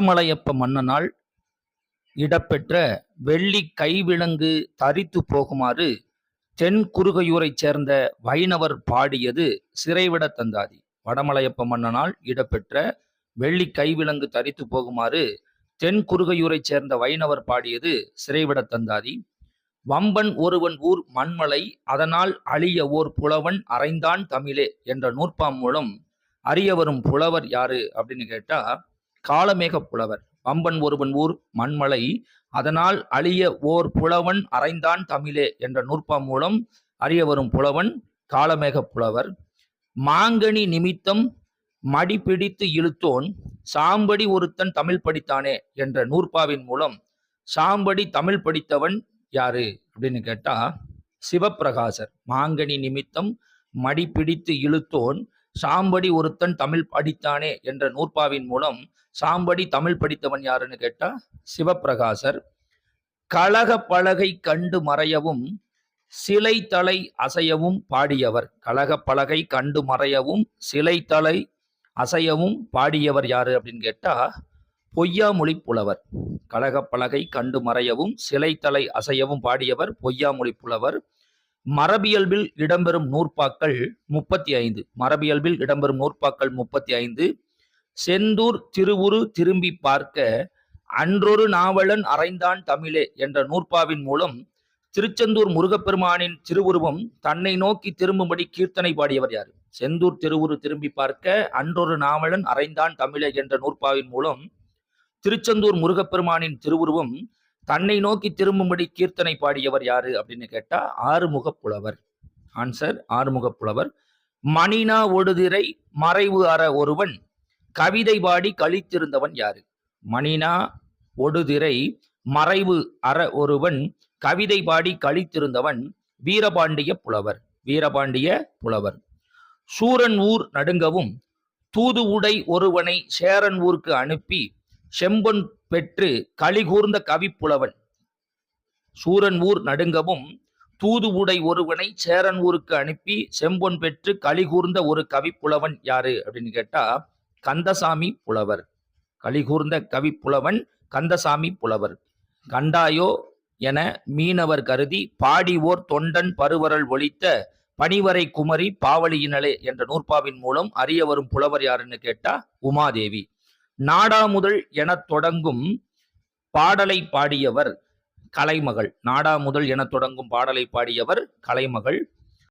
வடமலையப்ப மன்னனால் இடம்பெற்ற வெள்ளி கைவிலங்கு தரித்து போகுமாறு தென் குறுகையூரைச் சேர்ந்த வைணவர் பாடியது சிறைவிட தந்தாதி. வடமலையப்ப மன்னனால் இடம்பெற்ற வெள்ளி கைவிலங்கு தரித்து போகுமாறு தென் குறுகையூரைச் சேர்ந்த வைணவர் பாடியது சிறைவிட தந்தாதி. வம்பன் ஒருவன் ஊர் மண்மலை அதனால் அழிய ஓர் புலவன் அறைந்தான் தமிழே என்ற நூற்பாம் மூலம் அறிய வரும் புலவர் யாரு அப்படின்னு கேட்டா காளமேக புலவர். வம்பன் ஒருவன் ஊர் மண்மலை அதனால் அழிய ஓர் புலவன் அறைந்தான் தமிழே என்ற நூற்பாம் மூலம் அறிய வரும் புலவன் காளமேக புலவர். மாங்கனி நிமித்தம் மடி பிடித்து இழுத்தோன் சாம்படி ஒருத்தன் தமிழ் படித்தானே என்ற நூற்பாவின் மூலம் சாம்படி தமிழ் படித்தவன் யாரு அப்படின்னு கேட்டா சிவப்பிரகாசர். மாங்கனி நிமித்தம் மடி பிடித்து இழுத்தோன் சாம்படி ஒருத்தன் தமிழ் படித்தானே என்ற நூற்பாவின் மூலம் சாம்படி தமிழ் படித்தவன் யாருன்னு கேட்டா சிவப்பிரகாசர். கழக பலகை கண்டு மறையவும் சிலை தலை அசையவும் பாடியவர். கழக பலகை கண்டு மறையவும் சிலை தலை அசையவும் பாடியவர் யாரு அப்படின்னு கேட்டா பொய்யாமொழி புலவர். கழக பலகை கண்டு மறையவும் சிலை தலை அசையவும் பாடியவர் பொய்யாமொழி புலவர். மரபியல்பில் இடம்பெறும் நூற்பாக்கள் 35. மரபியல்பில் இடம்பெறும் நூற்பாக்கள் 35. செந்தூர் திருவுரு திரும்பி பார்க்க அன்றொரு நாவலன் அறைந்தான் தமிழே என்ற நூற்பாவின் மூலம் திருச்செந்தூர் முருகப்பெருமானின் திருவுருவம் தன்னை நோக்கி திரும்பும்படி கீர்த்தனை பாடியவர் யாரு? செந்தூர் திருவுரு திரும்பி பார்க்க அன்றொரு நாவலன் அறைந்தான் தமிழே என்ற நூற்பாவின் மூலம் திருச்செந்தூர் முருகப்பெருமானின் திருவுருவம் தன்னை நோக்கி திரும்பும்படி கீர்த்தனை பாடியவர் யாரு அப்படின்னு கேட்டா ஆறுமுக புலவர். ஆன்சர் ஆறுமுக புலவர். மணினா ஒடுதிரை மறைவு அற ஒருவன் கவிதை பாடி கழித்திருந்தவன் யாரு? மணினா ஒடுதிரை மறைவு அற ஒருவன் கவிதை பாடி கழித்திருந்தவன் வீரபாண்டிய புலவர். வீரபாண்டிய புலவர். சூரன் ஊர் நடுங்கவும் தூது உடை ஒருவனை சேரன் ஊருக்கு அனுப்பி செம்பொன் பெற்று கலிகூர்ந்த கவிப்புலவன். சூரன் ஊர் நடுங்கவும் தூது உடை ஒருவனை சேரன் ஊருக்கு அனுப்பி செம்பொன் பெற்று கலிகூர்ந்த ஒரு கவிப்புலவன் யாரு அப்படின்னு கேட்டா கந்தசாமி புலவர். கலிகூர்ந்த கவிப்புலவன் கந்தசாமி புலவர். கண்டாயோ என மீனவர் கருதி பாடி ஓர் தொண்டன் பருவரல் ஒலித்த பனிவரை குமரி பாவலியினலே என்ற நூற்பாவின் மூலம் அறிய வரும் புலவர் யாருன்னு கேட்டா உமாதேவி. நாடா முதல் என தொடங்கும் பாடலை பாடியவர் கலைமகள். நாடா முதல் என தொடங்கும் பாடலை பாடியவர் கலைமகள்.